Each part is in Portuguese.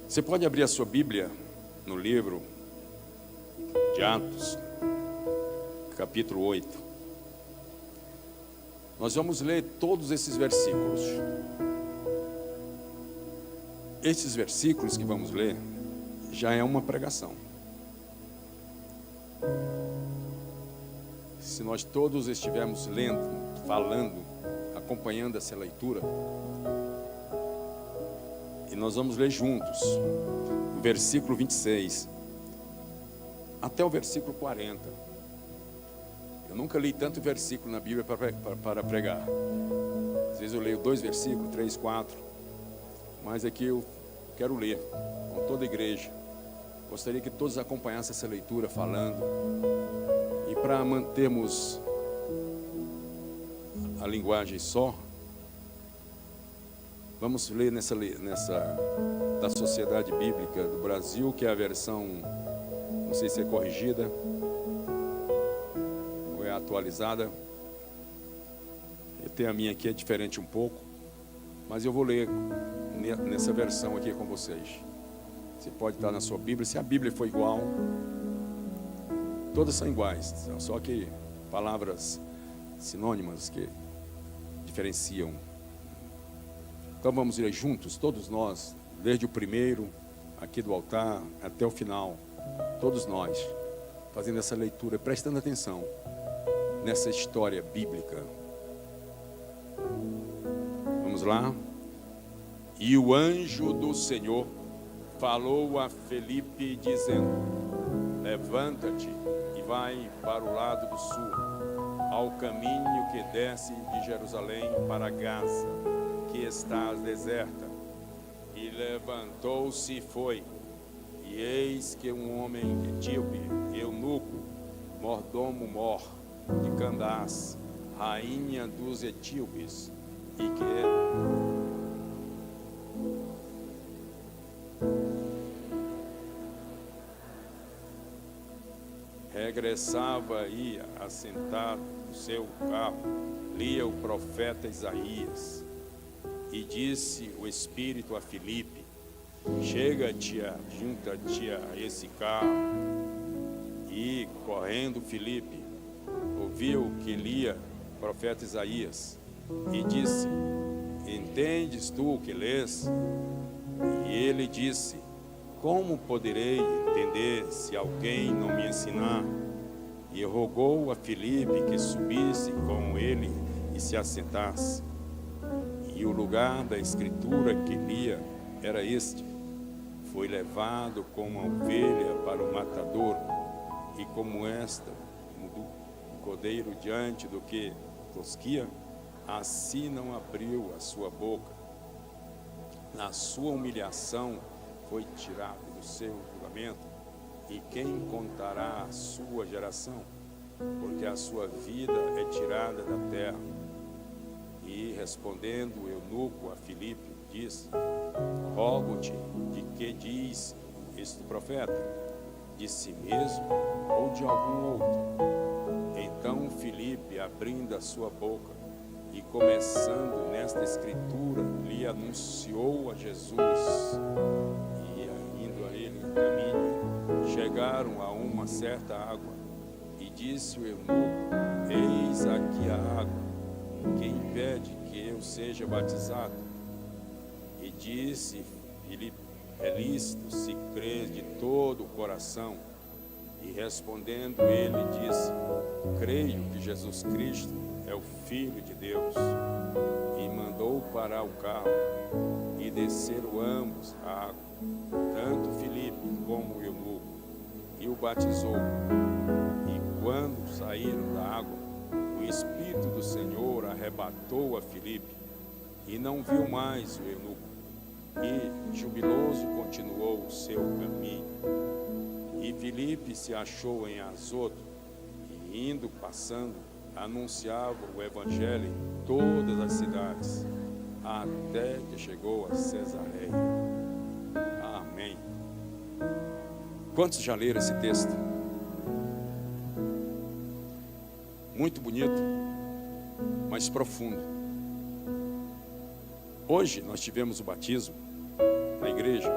Você pode abrir a sua Bíblia no livro de Atos, capítulo 8. Nós vamos ler todos esses versículos. Esses versículos que vamos ler já é uma pregação. Se nós todos estivermos lendo, falando, acompanhando essa leitura, e nós vamos ler juntos, o versículo 26 até o versículo 40. Eu nunca li tanto versículo na Bíblia para pregar. Às vezes eu leio 2 versículos, 3, 4. Mas aqui eu quero ler com toda a igreja. Gostaria que todos acompanhassem essa leitura falando. E para mantermos a linguagem só, vamos ler nessa da Sociedade Bíblica do Brasil, que é a versão, não sei se é corrigida ou é atualizada. Eu tenho a minha aqui, é diferente um pouco, mas eu vou ler nessa versão aqui com vocês. Você pode estar na sua Bíblia, se a Bíblia for igual, todas são iguais, só que palavras sinônimas que diferenciam. Então vamos ler juntos, todos nós, desde o primeiro, aqui do altar, até o final, todos nós, fazendo essa leitura, prestando atenção nessa história bíblica. Vamos lá? E o anjo do Senhor falou a Felipe, dizendo: levanta-te e vai para o lado do sul, ao caminho que desce de Jerusalém para Gaza, que está deserta. E levantou-se e foi. E eis que um homem etíope, eunuco, mordomo Mor, de Candace, rainha dos etíopes, e que regressava e, assentado no seu carro, lia o profeta Isaías. E disse o Espírito a Filipe: chega-te, junta-te a esse carro. E, correndo, Filipe ouviu que lia o profeta Isaías e disse: entendes tu o que lês? E ele disse: como poderei entender se alguém não me ensinar? E rogou a Filipe que subisse com ele e se assentasse. E o lugar da escritura que lia era este: foi levado como uma ovelha para o matador, e como esta, do cordeiro diante do que tosquia, assim não abriu a sua boca. Na sua humilhação foi tirado do seu julgamento. E quem contará a sua geração? Porque a sua vida é tirada da terra. E respondendo o eunuco a Filipe, disse: rogo-te, de que diz este profeta? De si mesmo ou de algum outro? Então Filipe, abrindo a sua boca e começando nesta escritura, lhe anunciou a Jesus. E indo a ele em caminho, chegaram a uma certa água. E disse o eunuco: eis aqui a água, que impede que eu seja batizado? E disse Filipe: é lícito se crês de todo o coração. E respondendo ele, disse: creio que Jesus Cristo é o Filho de Deus. E mandou parar o carro, e desceram ambos a água, tanto Filipe como o eunuco, e o batizou. E quando saíram da água, o Espírito do Senhor arrebatou a Filipe, e não viu mais o eunuco, e jubiloso continuou o seu caminho. E Filipe se achou em Azoto, e indo, passando, anunciava o evangelho em todas as cidades, até que chegou a Cesareia. Amém. Quantos já leram esse texto? Muito bonito, mas profundo. Hoje nós tivemos o batismo na igreja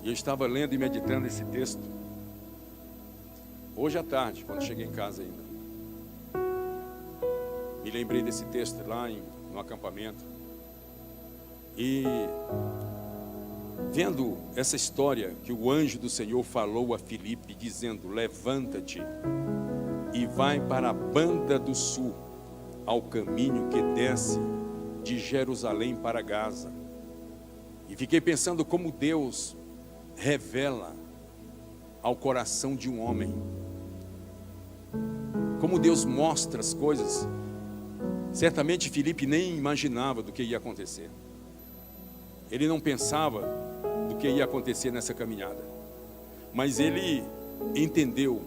E eu estava lendo e meditando esse texto hoje à tarde, quando cheguei em casa ainda. Me lembrei desse texto lá no acampamento. E vendo essa história que o anjo do Senhor falou a Filipe, dizendo: levanta-te e vai para a banda do sul, ao caminho que desce de Jerusalém para Gaza. E fiquei pensando como Deus revela ao coração de um homem, como Deus mostra as coisas. Certamente Filipe nem imaginava do que ia acontecer. Ele não pensava do que ia acontecer nessa caminhada, mas ele entendeu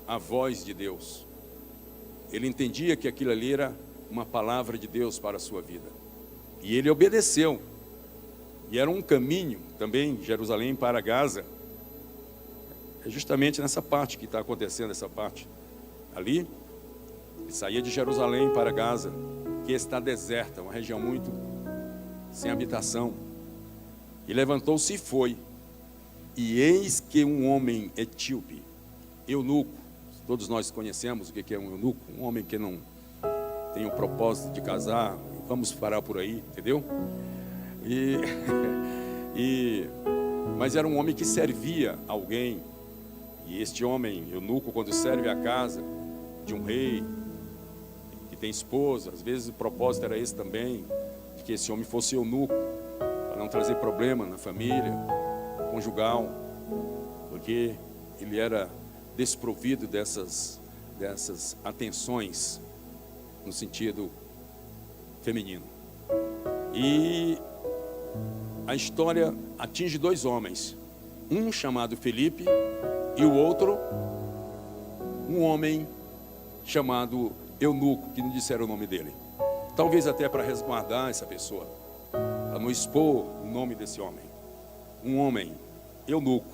a voz de Deus. Ele entendia que aquilo ali era uma palavra de Deus para a sua vida, e ele obedeceu. E era um caminho também, Jerusalém para Gaza. É justamente nessa parte que está acontecendo, essa parte ali. Ele saía de Jerusalém para Gaza, que está deserta, uma região muito sem habitação. E levantou-se e foi. E eis que um homem etíope, eunuco, todos nós conhecemos o que é um eunuco, um homem que não tem o propósito de casar, vamos parar por aí, entendeu? Mas era um homem que servia alguém. E este homem eunuco, quando serve a casa de um rei que tem esposa, às vezes o propósito era esse também, de que esse homem fosse eunuco, para não trazer problema na família conjugal, porque ele era desprovido dessas atenções no sentido feminino. E a história atinge dois homens, um chamado Filipe e o outro um homem chamado eunuco, que não disseram o nome dele, talvez até para resguardar essa pessoa, para não expor o nome desse homem. Um homem eunuco,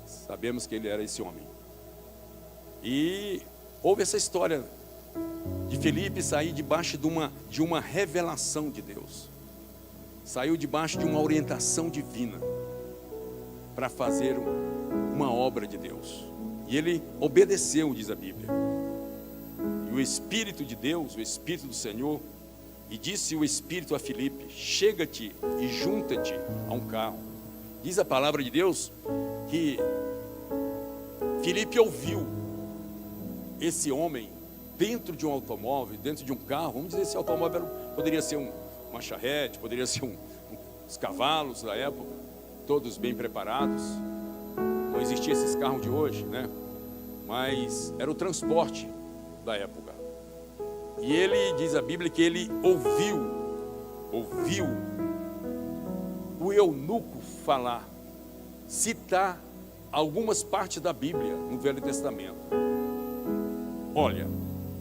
sabemos que ele era esse homem. E houve essa história de Filipe sair debaixo de uma revelação de Deus, saiu debaixo de uma orientação divina para fazer uma obra de Deus. E ele obedeceu, diz a Bíblia. E o Espírito de Deus, o Espírito do Senhor, e disse o Espírito a Filipe: chega-te e junta-te a um carro. Diz a palavra de Deus que Filipe ouviu esse homem dentro de um automóvel, dentro de um carro. Vamos dizer, esse automóvel poderia ser uma charrete, poderia ser uns cavalos da época, todos bem preparados. Não existia esses carros de hoje, né? Mas era o transporte da época. E ele, diz a Bíblia, que ele ouviu o eunuco falar, citar algumas partes da Bíblia no Velho Testamento. Olha,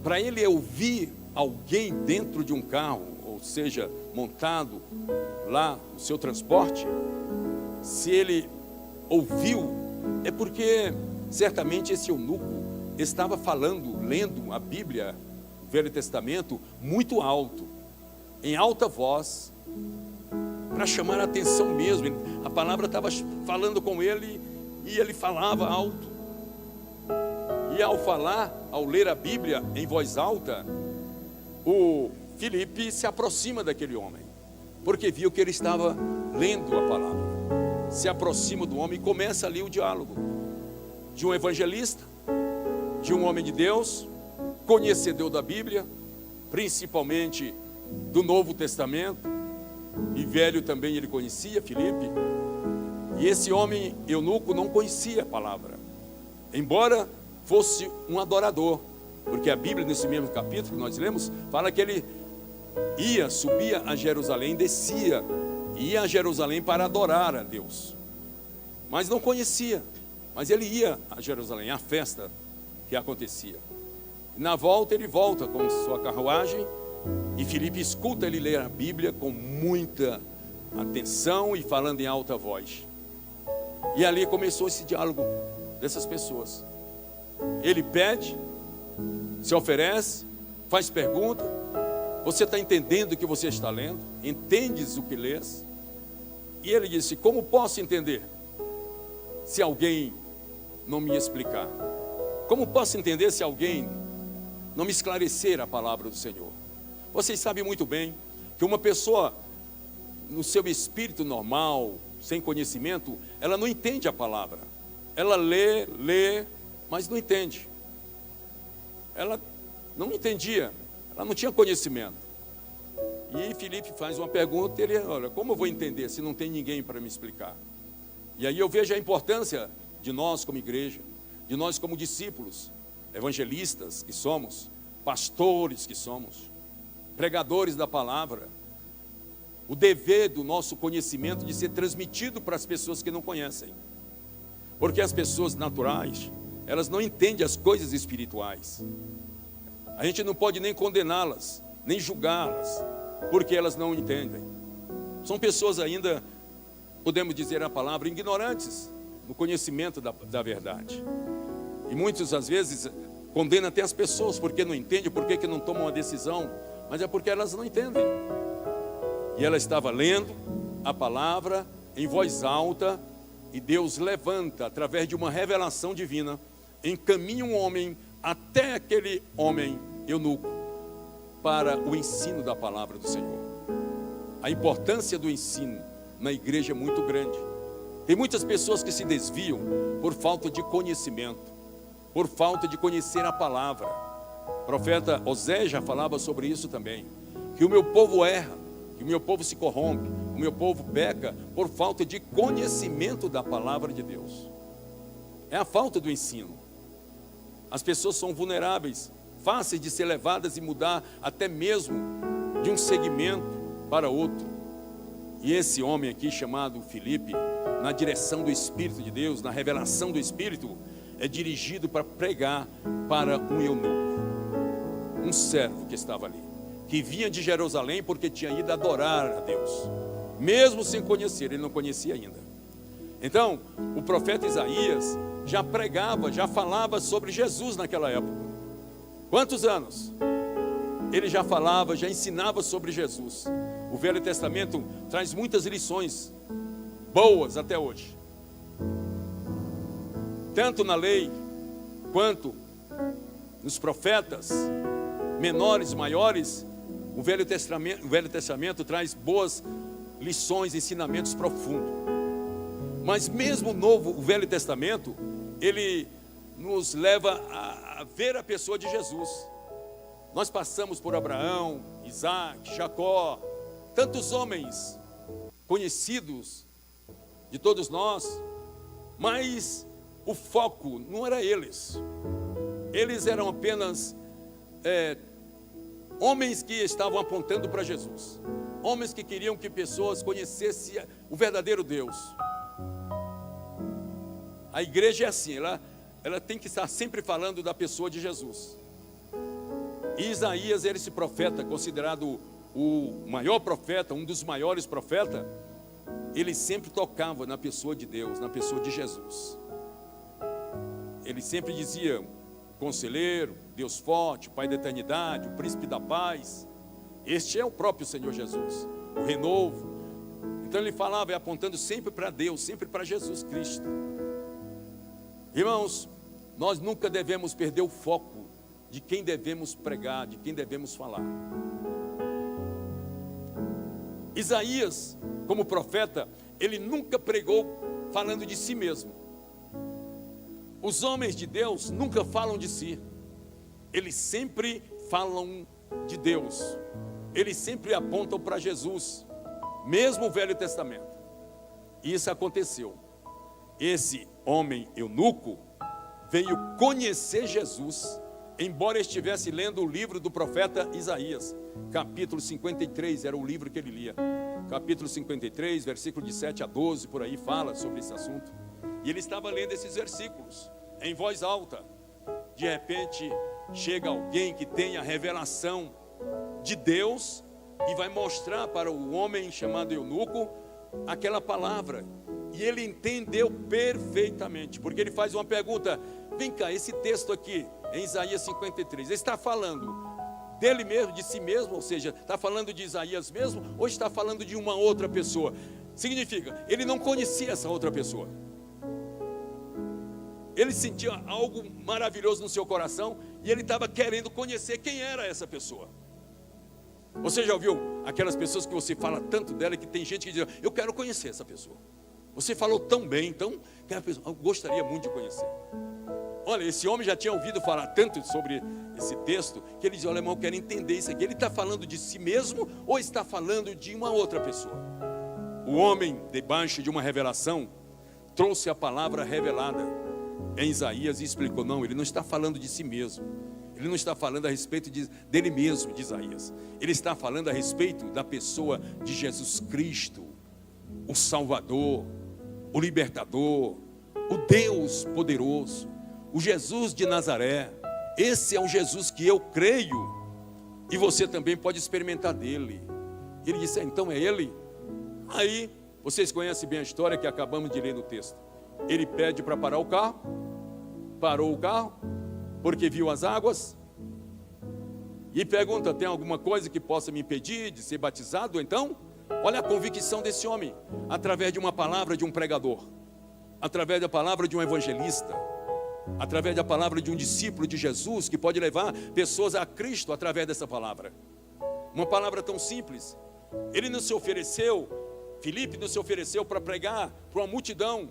para ele ouvir alguém dentro de um carro, ou seja, montado lá no seu transporte, se ele ouviu, é porque certamente esse eunuco estava falando, lendo a Bíblia, o Velho Testamento, muito alto, em alta voz, para chamar a atenção mesmo. A palavra estava falando com ele e ele falava alto. E ao falar, ao ler a Bíblia em voz alta, o Filipe se aproxima daquele homem, porque viu que ele estava lendo a palavra. Se aproxima do homem e começa ali o diálogo de um evangelista, de um homem de Deus, conhecedor da Bíblia, principalmente do Novo Testamento, e Velho também ele conhecia, Filipe. E esse homem eunuco não conhecia a palavra, embora fosse um adorador, porque a Bíblia, nesse mesmo capítulo que nós lemos, fala que ele subia a Jerusalém, descia, ia a Jerusalém para adorar a Deus, mas não conhecia. Mas ele ia a Jerusalém, a festa que acontecia. E na volta, ele volta com sua carruagem, e Filipe escuta ele ler a Bíblia com muita atenção e falando em alta voz. E ali começou esse diálogo dessas pessoas. Ele pede, se oferece, faz pergunta: você está entendendo o que você está lendo? Entendes o que lês? E ele disse: como posso entender? se alguém não me explicar? Como posso entender se alguém não me esclarecer a palavra do Senhor? Vocês sabem muito bem que uma pessoa, no seu espírito normal, sem conhecimento, ela não entende a palavra. Ela lê, mas não entende. Ela não entendia, ela não tinha conhecimento. E Filipe faz uma pergunta, ele, olha, como eu vou entender se não tem ninguém para me explicar? E aí eu vejo a importância de nós como igreja, de nós como discípulos, evangelistas que somos, pastores que somos, pregadores da palavra, o dever do nosso conhecimento de ser transmitido para as pessoas que não conhecem. Porque as pessoas naturais, elas não entendem as coisas espirituais. A gente não pode nem condená-las, nem julgá-las, porque elas não entendem. São pessoas ainda, podemos dizer a palavra, ignorantes no conhecimento da verdade. E muitas às vezes condenam até as pessoas porque não entendem, porque não tomam uma decisão, mas é porque elas não entendem. E ela estava lendo a palavra em voz alta, e Deus levanta, através de uma revelação divina, encaminha um homem até aquele homem eunuco para o ensino da palavra do Senhor. A importância do ensino na igreja é muito grande. Tem muitas pessoas que se desviam por falta de conhecimento, por falta de conhecer a palavra. O profeta Oséias já falava sobre isso também, que o meu povo erra, que o meu povo se corrompe, o meu povo peca por falta de conhecimento da palavra de Deus. É a falta do ensino. As pessoas são vulneráveis, fáceis de ser levadas e mudar até mesmo de um segmento para outro. E esse homem aqui chamado Filipe, na direção do Espírito de Deus, na revelação do Espírito, é dirigido para pregar para um eunuco, um servo que estava ali, que vinha de Jerusalém porque tinha ido adorar a Deus, mesmo sem conhecer, ele não conhecia ainda. Então, o profeta Isaías já pregava, já falava sobre Jesus naquela época. Quantos anos? Ele já falava, já ensinava sobre Jesus. O Velho Testamento traz muitas lições boas até hoje. Tanto na lei, quanto nos profetas, menores, maiores, o Velho Testamento traz boas lições, ensinamentos profundos. Mas mesmo o Velho Testamento, ele nos leva a ver a pessoa de Jesus. Nós passamos por Abraão, Isaac, Jacó, tantos homens conhecidos de todos nós, mas o foco não era eles. Eles eram apenas homens que estavam apontando para Jesus, homens que queriam que pessoas conhecessem o verdadeiro Deus. A igreja é assim, ela tem que estar sempre falando da pessoa de Jesus. E Isaías era esse profeta, considerado o maior profeta, um dos maiores profetas. Ele sempre tocava na pessoa de Deus, na pessoa de Jesus. Ele sempre dizia: Conselheiro, Deus forte, Pai da eternidade, o Príncipe da paz. Este é o próprio Senhor Jesus, o renovo. Então ele falava, apontando sempre para Deus, sempre para Jesus Cristo. Irmãos, nós nunca devemos perder o foco de quem devemos pregar, de quem devemos falar. Isaías, como profeta, ele nunca pregou falando de si mesmo. Os homens de Deus nunca falam de si. Eles sempre falam de Deus. Eles sempre apontam para Jesus, mesmo o Velho Testamento. E isso aconteceu. Esse homem eunuco veio conhecer Jesus, embora estivesse lendo o livro do profeta Isaías, capítulo 53, era o livro que ele lia. Capítulo 53, versículo de 7 a 12, por aí fala sobre esse assunto. E ele estava lendo esses versículos em voz alta. De repente, chega alguém que tem a revelação de Deus e vai mostrar para o homem chamado eunuco aquela palavra. E ele entendeu perfeitamente, porque ele faz uma pergunta: vem cá, esse texto aqui, em Isaías 53, ele está falando dele mesmo, de si mesmo, ou seja, está falando de Isaías mesmo, ou está falando de uma outra pessoa? Significa, ele não conhecia essa outra pessoa. ele sentia algo maravilhoso no seu coração e ele estava querendo conhecer quem era essa pessoa. Você já ouviu aquelas pessoas que você fala tanto dela que tem gente que diz: eu quero conhecer essa pessoa. Você falou tão bem, então eu gostaria muito de conhecer. Olha, esse homem já tinha ouvido falar tanto sobre esse texto que ele diz: olha, irmão, eu quero entender isso aqui. Ele está falando de si mesmo ou está falando de uma outra pessoa? O homem, debaixo de uma revelação, trouxe a palavra revelada em Isaías e explicou: não, ele não está falando de si mesmo. Ele não está falando a respeito dele mesmo, de Isaías. Ele está falando a respeito da pessoa de Jesus Cristo, o Salvador, o Libertador, o Deus poderoso, o Jesus de Nazaré. Esse é o Jesus que eu creio, e você também pode experimentar dele. Ele disse: então é ele? Aí, vocês conhecem bem a história que acabamos de ler no texto. Ele pede para parar o carro, parou o carro, porque viu as águas, e pergunta: tem alguma coisa que possa me impedir de ser batizado? Então, olha a convicção desse homem, através de uma palavra de um pregador, através da palavra de um evangelista, através da palavra de um discípulo de Jesus, que pode levar pessoas a Cristo através dessa palavra. Uma palavra tão simples. Ele não se ofereceu, Filipe não se ofereceu para pregar para uma multidão.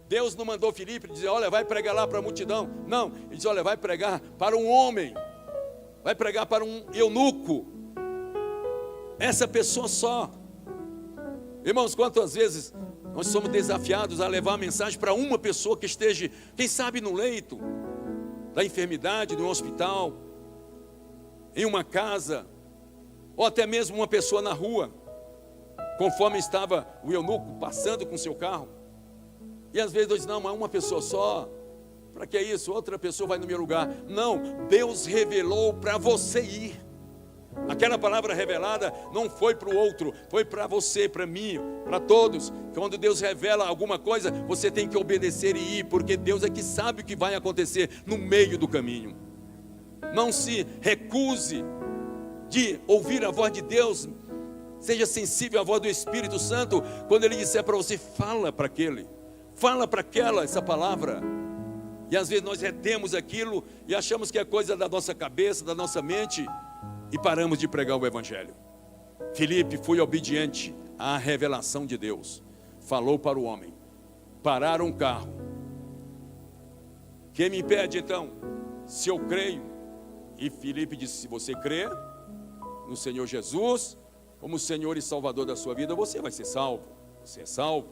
Deus não mandou Filipe dizer: olha, vai pregar lá para a multidão. Não, ele diz: olha, vai pregar para um homem, vai pregar para um eunuco, essa pessoa só. Irmãos, quantas vezes nós somos desafiados a levar a mensagem para uma pessoa que esteja, quem sabe, no leito da enfermidade, no hospital, em uma casa, ou até mesmo uma pessoa na rua, conforme estava o eunuco passando com seu carro. E às vezes nós dizemos: não, mas uma pessoa só, para que isso? Outra pessoa vai no meu lugar. Não, Deus revelou para você ir. Aquela palavra revelada não foi para o outro, foi para você, para mim, para todos. Quando Deus revela alguma coisa, você tem que obedecer e ir, porque Deus é que sabe o que vai acontecer no meio do caminho. Não se recuse de ouvir a voz de Deus. Seja sensível à voz do Espírito Santo. Quando Ele disser para você, fala para aquele, fala para aquela, essa palavra. E às vezes nós retemos aquilo e achamos que é coisa da nossa cabeça, da nossa mente, e paramos de pregar o Evangelho. Filipe foi obediente à revelação de Deus. Falou para o homem. Pararam um carro. Quem me impede então? Se eu creio. E Filipe disse: se você crê no Senhor Jesus como Senhor e Salvador da sua vida, você vai ser salvo. Você é salvo.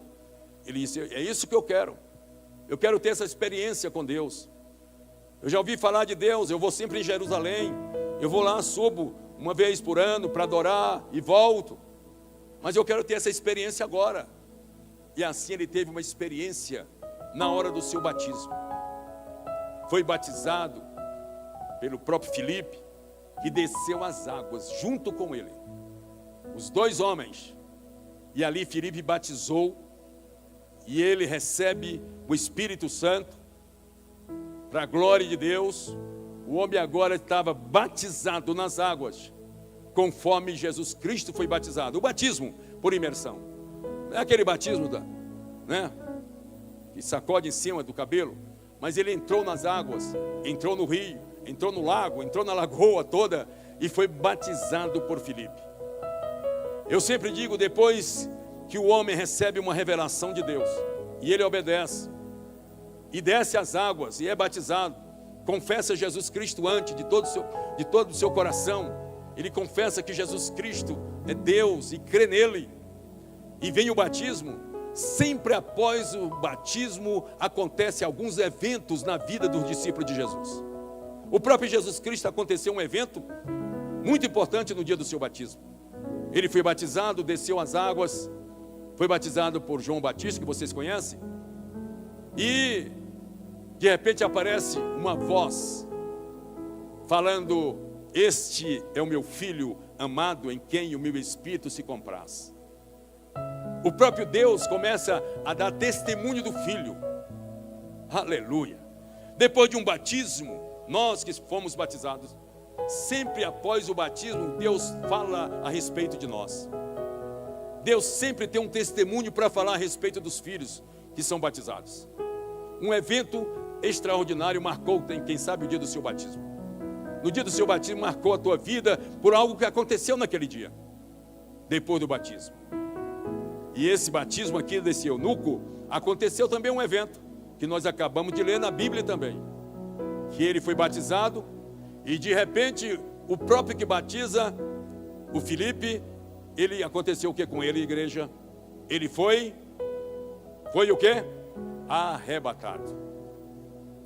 Ele disse: é isso que eu quero. Eu quero ter essa experiência com Deus. Eu já ouvi falar de Deus. Eu vou sempre em Jerusalém. Eu vou lá, subo uma vez por ano para adorar e volto. Mas eu quero ter essa experiência agora. E assim ele teve uma experiência na hora do seu batismo. Foi batizado pelo próprio Filipe, que desceu as águas junto com ele. Os dois homens. E ali Filipe batizou. E ele recebe o Espírito Santo. Para a glória de Deus. O homem agora estava batizado nas águas, conforme Jesus Cristo foi batizado. O batismo por imersão. Não é aquele batismo que sacode em cima do cabelo. Mas ele entrou nas águas, entrou no rio, entrou no lago, entrou na lagoa toda e foi batizado por Filipe. Eu sempre digo, depois que o homem recebe uma revelação de Deus, e ele obedece, e desce as águas e é batizado, confessa Jesus Cristo antes de todo o seu coração. Ele confessa que Jesus Cristo é Deus e crê nele. E vem o batismo. Sempre após o batismo acontecem alguns eventos na vida dos discípulos de Jesus. O próprio Jesus Cristo aconteceu um evento muito importante no dia do seu batismo. Ele foi batizado, desceu as águas, foi batizado por João Batista, que vocês conhecem. E de repente aparece uma voz falando: este é o meu filho amado, em quem o meu espírito se compraz. O próprio Deus começa a dar testemunho do filho. Aleluia. Depois de um batismo, nós que fomos batizados, sempre após o batismo, Deus fala a respeito de nós. Deus sempre tem um testemunho para falar a respeito dos filhos que são batizados. Um evento extraordinário marcou, quem sabe, o dia do seu batismo. No dia do seu batismo marcou a tua vida por algo que aconteceu naquele dia, depois do batismo. E esse batismo aqui desse eunuco, aconteceu também um evento, que nós acabamos de ler na Bíblia também. Que ele foi batizado, e de repente, o próprio que batiza, o Filipe, aconteceu o que com ele, igreja? Ele foi o que? Arrebatado.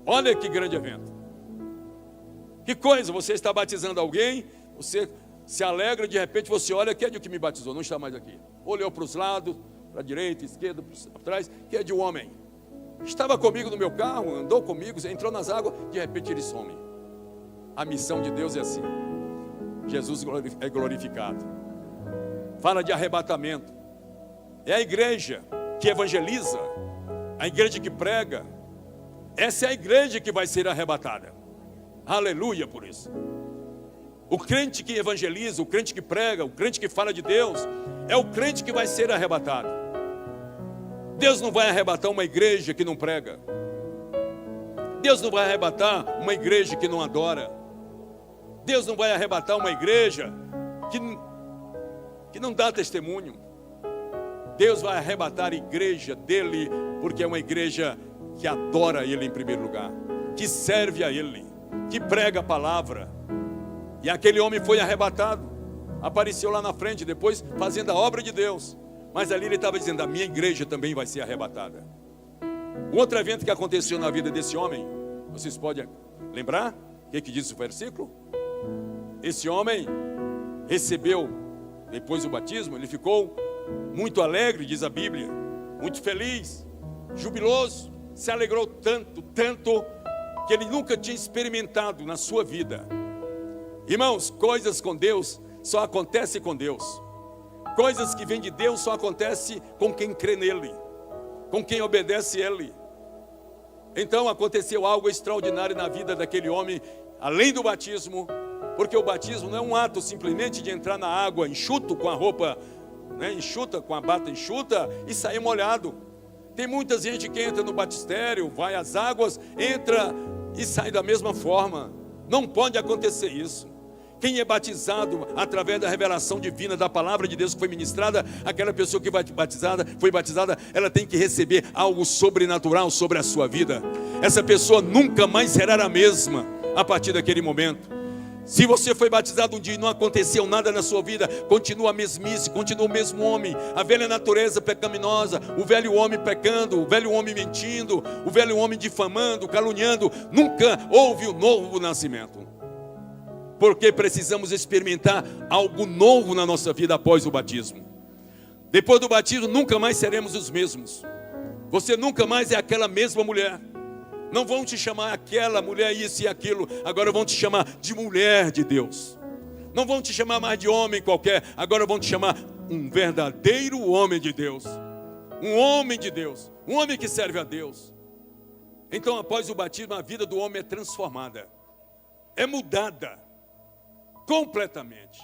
Olha que grande evento. Que coisa, você está batizando alguém, você se alegra, de repente você olha, quem é de que me batizou? Não está mais aqui. Olhou para os lados, para a direita, esquerda, para trás, quem é de um homem? Estava comigo no meu carro, andou comigo, entrou nas águas, de repente ele some. A missão de Deus é assim. Jesus é glorificado. Fala de arrebatamento. É a igreja que evangeliza, a igreja que prega. Essa é a igreja que vai ser arrebatada. Aleluia por isso. O crente que evangeliza, o crente que prega, o crente que fala de Deus, é o crente que vai ser arrebatado. Deus não vai arrebatar uma igreja que não prega. Deus não vai arrebatar uma igreja que não adora. Deus não vai arrebatar uma igreja que não dá testemunho. Deus vai arrebatar a igreja dele, porque é uma igreja que adora Ele em primeiro lugar, que serve a Ele, que prega a palavra. E aquele homem foi arrebatado, apareceu lá na frente, depois fazendo a obra de Deus. Mas ali ele estava dizendo, a minha igreja também vai ser arrebatada. Um outro evento que aconteceu na vida desse homem, vocês podem lembrar? O que diz o versículo? Esse homem recebeu, depois do batismo, ele ficou muito alegre, diz a Bíblia, muito feliz, jubiloso, se alegrou tanto, que ele nunca tinha experimentado na sua vida. Irmãos, coisas com Deus só acontecem com Deus. Coisas que vêm de Deus só acontecem com quem crê nele, com quem obedece a Ele. Então aconteceu algo extraordinário na vida daquele homem, além do batismo, porque o batismo não é um ato simplesmente de entrar na água enxuto, com a roupa enxuta, com a bata enxuta e sair molhado. Tem muita gente que entra no batistério, vai às águas, entra e sai da mesma forma. Não pode acontecer isso. Quem é batizado através da revelação divina da palavra de Deus que foi ministrada, aquela pessoa que foi batizada, ela tem que receber algo sobrenatural sobre a sua vida. Essa pessoa nunca mais será a mesma a partir daquele momento. Se você foi batizado um dia e não aconteceu nada na sua vida, continua a mesmice, continua o mesmo homem, a velha natureza pecaminosa, o velho homem pecando, o velho homem mentindo, o velho homem difamando, caluniando. Nunca houve o novo nascimento, porque precisamos experimentar algo novo na nossa vida após o batismo. Depois do batismo nunca mais seremos os mesmos. Você nunca mais é aquela mesma mulher. Não vão te chamar aquela mulher isso e aquilo, agora vão te chamar de mulher de Deus. Não vão te chamar mais de homem qualquer, agora vão te chamar um verdadeiro homem de Deus. Um homem de Deus, um homem que serve a Deus. Então após o batismo a vida do homem é transformada, é mudada completamente.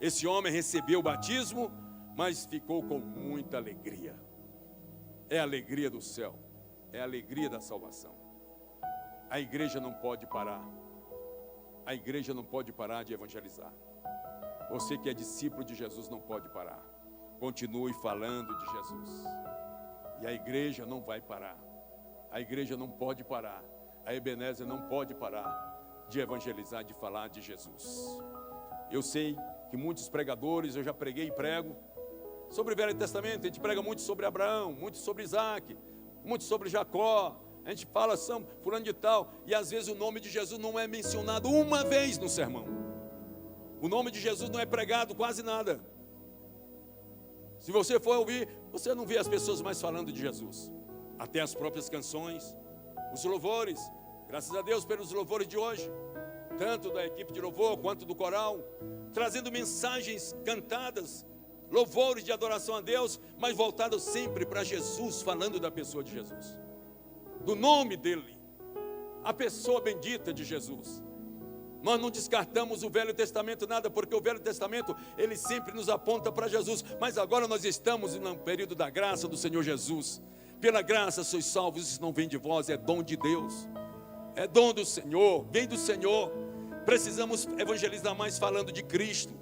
Esse homem recebeu o batismo, mas ficou com muita alegria. É a alegria do céu, é a alegria da salvação. A igreja não pode parar. A igreja não pode parar de evangelizar. Você que é discípulo de Jesus não pode parar. Continue falando de Jesus. E a igreja não vai parar. A igreja não pode parar. A Ebenezer não pode parar de evangelizar, de falar de Jesus. Eu sei que muitos pregadores, eu já preguei e prego sobre o Velho Testamento. A gente prega muito sobre Abraão, muito sobre Isaac, muito sobre Jacó. A gente fala, São fulano de tal, e às vezes o nome de Jesus não é mencionado uma vez no sermão. O nome de Jesus não é pregado quase nada. Se você for ouvir, você não vê as pessoas mais falando de Jesus. Até as próprias canções, os louvores, graças a Deus pelos louvores de hoje, tanto da equipe de louvor quanto do coral, trazendo mensagens cantadas, louvores de adoração a Deus, mas voltados sempre para Jesus, falando da pessoa de Jesus, do nome dele, a pessoa bendita de Jesus. Nós não descartamos o Velho Testamento nada, porque o Velho Testamento, ele sempre nos aponta para Jesus. Mas agora nós estamos no período da graça do Senhor Jesus. Pela graça sois salvos, isso não vem de vós, é dom de Deus. é dom do Senhor, vem do Senhor. Precisamos evangelizar mais falando de Cristo.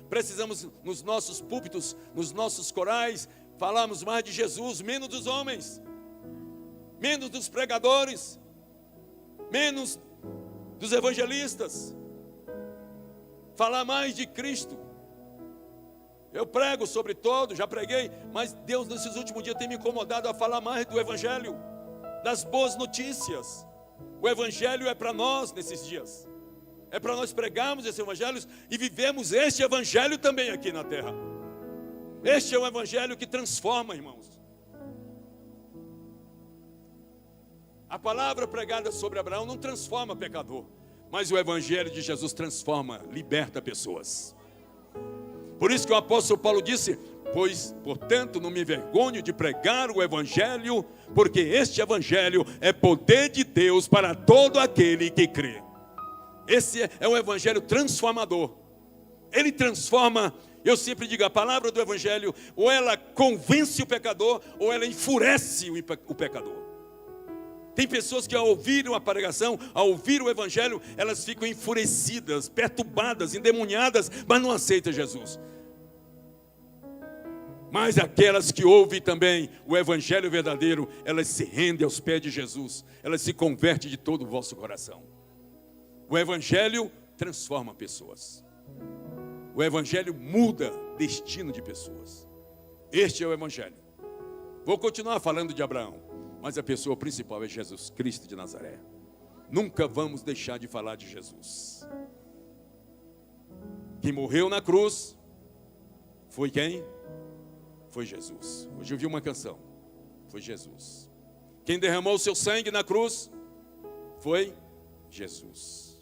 Precisamos nos nossos púlpitos, nos nossos corais, falarmos mais de Jesus, menos dos homens, menos dos pregadores, menos dos evangelistas. Falar mais de Cristo. Eu prego sobre todo, já preguei, mas Deus nesses últimos dias tem me incomodado a falar mais do Evangelho, das boas notícias. O Evangelho é para nós nesses dias. É para nós pregarmos esse Evangelho e vivemos este Evangelho também aqui na terra. Este é o Evangelho que transforma, irmãos. A palavra pregada sobre Abraão não transforma pecador, mas o Evangelho de Jesus transforma, liberta pessoas. Por isso que o apóstolo Paulo disse: pois, portanto, não me envergonho de pregar o Evangelho, porque este Evangelho é poder de Deus para todo aquele que crê. Esse é um Evangelho transformador. Ele transforma. Eu sempre digo, a palavra do Evangelho, ou ela convence o pecador, ou ela enfurece o pecador. Tem pessoas que ao ouvirem a pregação, ao ouvir o Evangelho, elas ficam enfurecidas, perturbadas, endemoniadas, mas não aceitam Jesus. Mas aquelas que ouvem também o Evangelho verdadeiro, elas se rendem aos pés de Jesus, elas se convertem de todo o vosso coração. O Evangelho transforma pessoas. O Evangelho muda destino de pessoas. Este é o Evangelho. Vou continuar falando de Abraão, mas a pessoa principal é Jesus Cristo de Nazaré. Nunca vamos deixar de falar de Jesus. Quem morreu na cruz foi quem? Foi Jesus. Hoje eu vi uma canção. Foi Jesus. Quem derramou o seu sangue na cruz foi Jesus.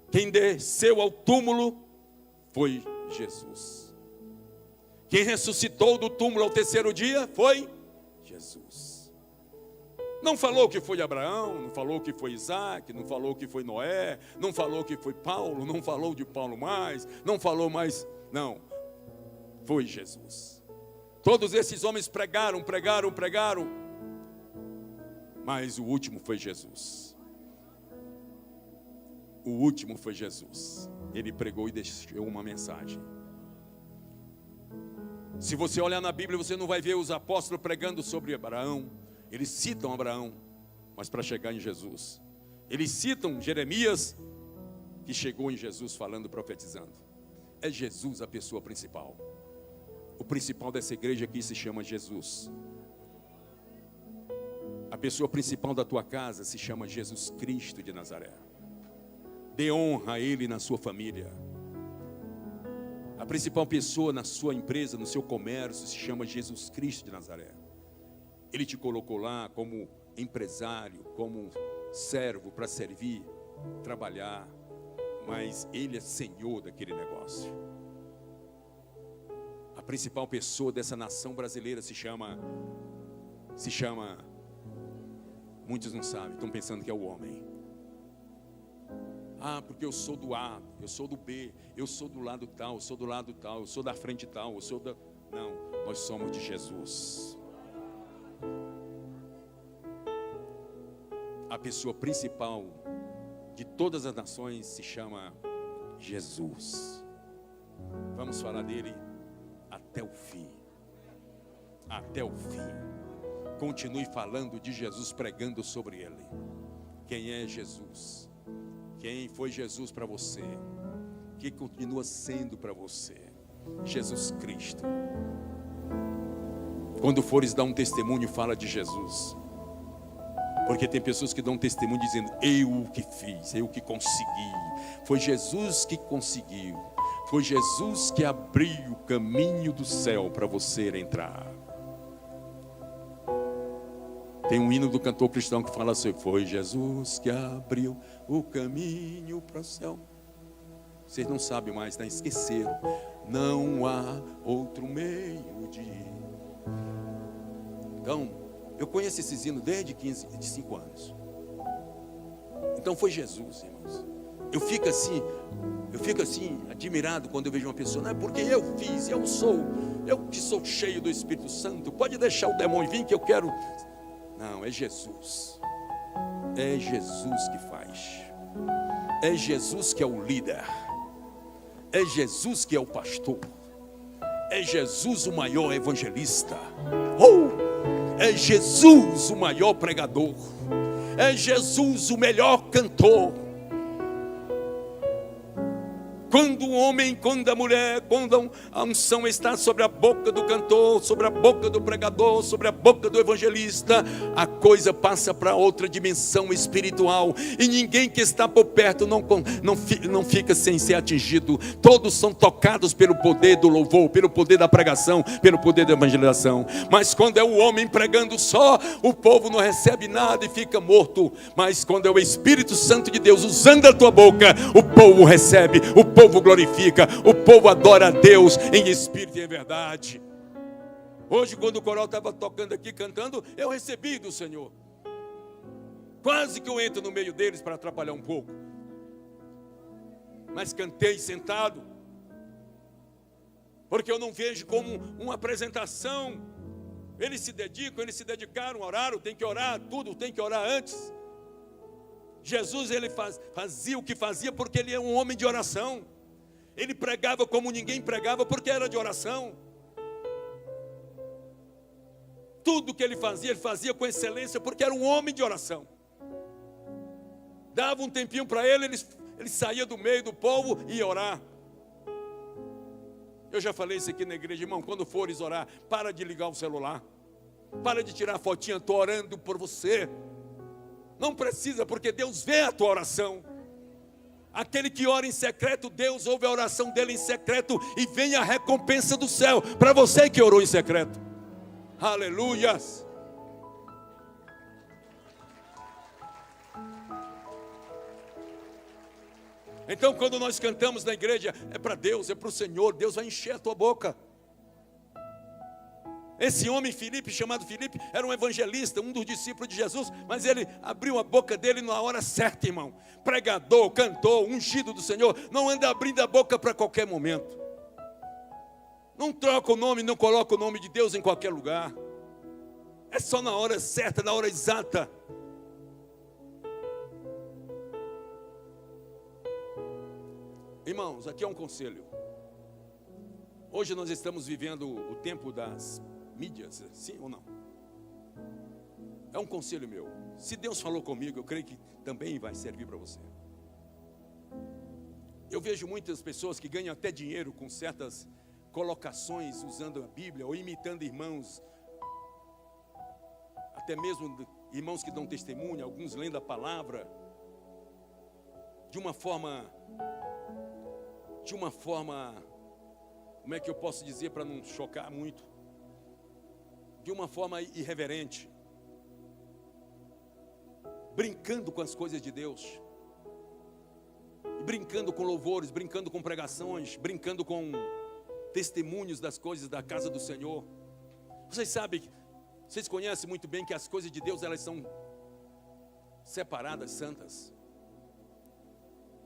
Quem desceu ao túmulo foi Jesus. Quem ressuscitou do túmulo ao terceiro dia foi Jesus. Não falou que foi Abraão, não falou que foi Isaac, não falou que foi Noé, não falou que foi Paulo, não falou de Paulo mais, não falou mais, não. Foi Jesus. Todos esses homens pregaram, mas o último foi Jesus. O último foi Jesus. Ele pregou e deixou uma mensagem. Se você olhar na Bíblia, você não vai ver os apóstolos pregando sobre Abraão. Eles citam Abraão, mas para chegar em Jesus. Eles citam Jeremias, que chegou em Jesus falando, profetizando. É Jesus a pessoa principal. O principal dessa igreja aqui se chama Jesus. A pessoa principal da tua casa se chama Jesus Cristo de Nazaré. Dê honra a Ele na sua família. A principal pessoa na sua empresa, no seu comércio, se chama Jesus Cristo de Nazaré. Ele te colocou lá como empresário, como servo para servir, trabalhar, mas Ele é Senhor daquele negócio. A principal pessoa dessa nação brasileira se chama, muitos não sabem, estão pensando que é o homem. Ah, porque eu sou do A, eu sou do B, eu sou do lado tal, eu sou do lado tal, eu sou da frente tal, eu sou da... Não, nós somos de Jesus. A pessoa principal de todas as nações se chama Jesus. Vamos falar dele até o fim. Até o fim. Continue falando de Jesus, pregando sobre ele. Quem é Jesus? Quem foi Jesus para você? Que continua sendo para você? Jesus Cristo. Quando fores dar um testemunho, fala de Jesus. Porque tem pessoas que dão testemunho dizendo: eu que fiz, eu que consegui. Foi Jesus que conseguiu. Foi Jesus que abriu o caminho do céu para você entrar. Tem um hino do cantor cristão que fala assim: foi Jesus que abriu o caminho para o céu. Vocês não sabem mais, né? Esqueceram. Não há outro meio de ir. Então, eu conheço esses hinos desde 5 anos. Então foi Jesus, irmãos. Eu fico assim, admirado quando eu vejo uma pessoa. Não é porque eu fiz, eu que sou cheio do Espírito Santo. Pode deixar o demônio vir que eu quero. Não, é Jesus. É Jesus que faz. É Jesus que é o líder. É Jesus que é o pastor. É Jesus o maior evangelista. É Jesus o maior pregador. É Jesus o melhor cantor. Quando o homem, quando a mulher, quando a unção está sobre a boca do cantor, sobre a boca do pregador, sobre a boca do evangelista, a coisa passa para outra dimensão espiritual. E ninguém que está por perto não fica sem ser atingido. Todos são tocados pelo poder do louvor, pelo poder da pregação, pelo poder da evangelização. Mas quando é o homem pregando só, o povo não recebe nada e fica morto. Mas quando é o Espírito Santo de Deus usando a tua boca, o povo recebe, o povo glorifica, o povo adora a Deus em espírito e em verdade. Hoje, quando o coral estava tocando aqui, cantando, eu recebi do Senhor. Quase que eu entro no meio deles para atrapalhar um pouco. Mas cantei sentado, porque eu não vejo como uma apresentação. Eles se dedicaram, oraram, tem que orar, tudo tem que orar antes. Jesus, ele fazia o que fazia porque ele é um homem de oração. Ele pregava como ninguém pregava porque era de oração. Tudo que ele fazia com excelência porque era um homem de oração. Dava um tempinho para ele saía do meio do povo e ia orar. Eu já falei isso aqui na igreja, irmão, quando fores orar, para de ligar o celular. Para de tirar a fotinha, estou orando por você. Não precisa, porque Deus vê a tua oração. Aquele que ora em secreto, Deus ouve a oração dele em secreto e vem a recompensa do céu para você que orou em secreto. Aleluias. Então, quando nós cantamos na igreja, é para Deus, é para o Senhor. Deus vai encher a tua boca. Esse homem Filipe, chamado Filipe, era um evangelista, um dos discípulos de Jesus, mas ele abriu a boca dele na hora certa, irmão. Pregador, cantor, ungido do Senhor, não anda abrindo a boca para qualquer momento. Não troca o nome, não coloca o nome de Deus em qualquer lugar. É só na hora certa, na hora exata. Irmãos, aqui é um conselho. Hoje nós estamos vivendo o tempo das mídias, sim ou não? É um conselho meu. Se Deus falou comigo, eu creio que também vai servir para você. Eu vejo muitas pessoas que ganham até dinheiro com certas colocações usando a Bíblia ou imitando irmãos, até mesmo irmãos que dão testemunho, alguns lendo a palavra de uma forma, como é que eu posso dizer para não chocar muito? De uma forma irreverente, brincando com as coisas de Deus, brincando com louvores, brincando com pregações, brincando com testemunhos das coisas da casa do Senhor. Vocês sabem, vocês conhecem muito bem que as coisas de Deus, elas são separadas, santas.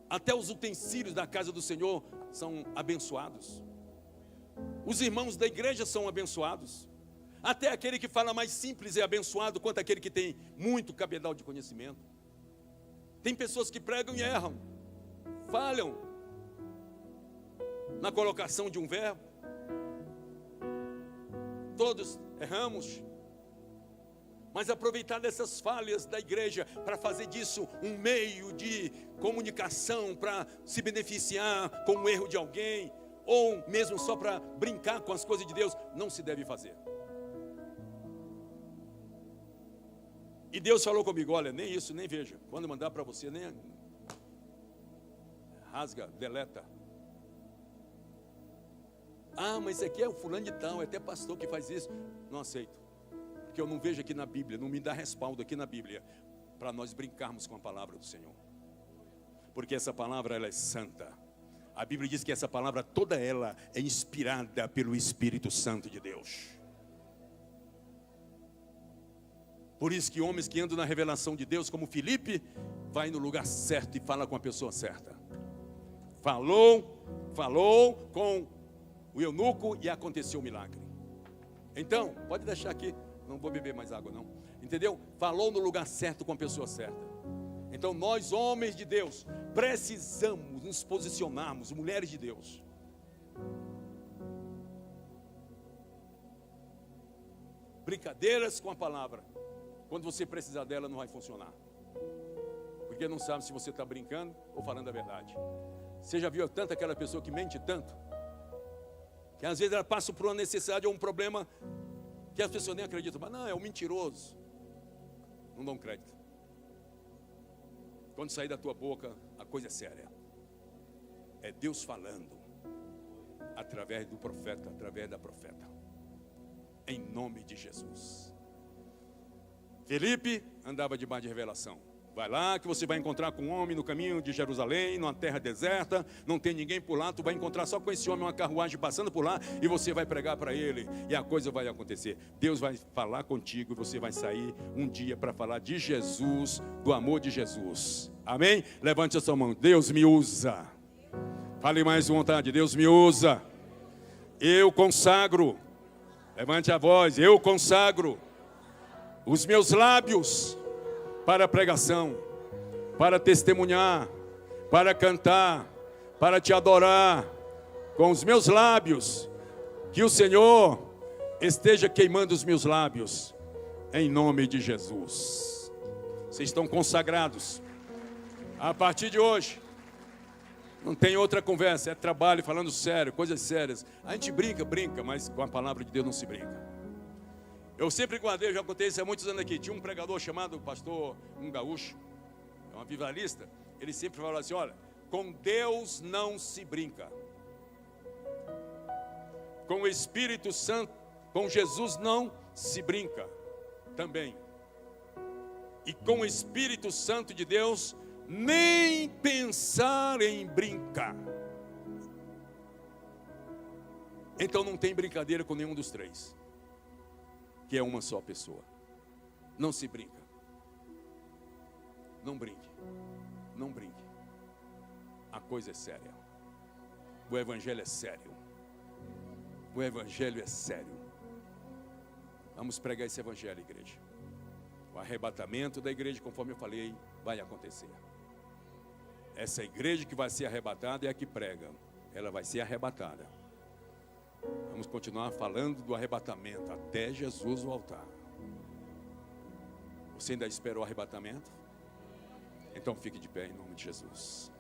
Até os utensílios da casa do Senhor são abençoados. Os irmãos da igreja são abençoados. Até aquele que fala mais simples é abençoado, quanto aquele que tem muito cabedal de conhecimento. Tem pessoas que pregam e erram, falham na colocação de um verbo. Todos erramos. Mas aproveitar dessas falhas da igreja para fazer disso um meio de comunicação, para se beneficiar com o erro de alguém, ou mesmo só para brincar com as coisas de Deus, não se deve fazer. E Deus falou comigo, olha, nem isso, nem veja. Quando mandar para você, nem rasga, deleta. Ah, mas esse aqui é o fulano de tal, é até pastor que faz isso. Não aceito. Porque eu não vejo aqui na Bíblia, não me dá respaldo aqui na Bíblia para nós brincarmos com a palavra do Senhor. Porque essa palavra, ela é santa. A Bíblia diz que essa palavra, toda ela é inspirada pelo Espírito Santo de Deus. Por isso que homens que andam na revelação de Deus, como Filipe, vai no lugar certo e fala com a pessoa certa. Falou com o eunuco e aconteceu o milagre. Então, pode deixar aqui. Não vou beber mais água, não. Entendeu? Falou no lugar certo com a pessoa certa. Então nós, homens de Deus, precisamos nos posicionarmos, mulheres de Deus. Brincadeiras com a palavra, quando você precisar dela, não vai funcionar. Porque não sabe se você está brincando ou falando a verdade. Você já viu tanto aquela pessoa que mente tanto? Que às vezes ela passa por uma necessidade ou um problema que as pessoas nem acreditam. Mas não, é um mentiroso. Não dão crédito. Quando sair da tua boca, a coisa é séria. É Deus falando. Através do profeta, através da profeta. Em nome de Jesus. Felipe andava debaixo de revelação. Vai lá que você vai encontrar com um homem no caminho de Jerusalém, numa terra deserta, não tem ninguém por lá, tu vai encontrar só com esse homem uma carruagem passando por lá e você vai pregar para ele e a coisa vai acontecer. Deus vai falar contigo e você vai sair um dia para falar de Jesus, do amor de Jesus. Amém? Levante a sua mão. Deus me usa. Fale mais vontade. Deus me usa. Eu consagro. Levante a voz. Eu consagro os meus lábios para a pregação, para testemunhar, para cantar, para te adorar, com os meus lábios, que o Senhor esteja queimando os meus lábios, em nome de Jesus. Vocês estão consagrados, a partir de hoje, não tem outra conversa, é trabalho, falando sério, coisas sérias. A gente brinca, mas com a palavra de Deus não se brinca. Eu sempre guardei, já contei isso há muitos anos aqui. Tinha um pregador chamado pastor, um gaúcho, um avivalista. Ele sempre falava assim: olha, com Deus não se brinca. Com o Espírito Santo, com Jesus não se brinca também. E com o Espírito Santo de Deus, nem pensar em brincar. Então não tem brincadeira com nenhum dos três, que é uma só pessoa. Não se brinca. Não brinque. Não brinque. A coisa é séria. O evangelho é sério. O evangelho é sério. Vamos pregar esse evangelho, igreja. O arrebatamento da igreja, conforme eu falei, vai acontecer. Essa igreja que vai ser arrebatada é a que prega. Ela vai ser arrebatada. Vamos continuar falando do arrebatamento até Jesus voltar. Você ainda espera o arrebatamento? Então fique de pé em nome de Jesus.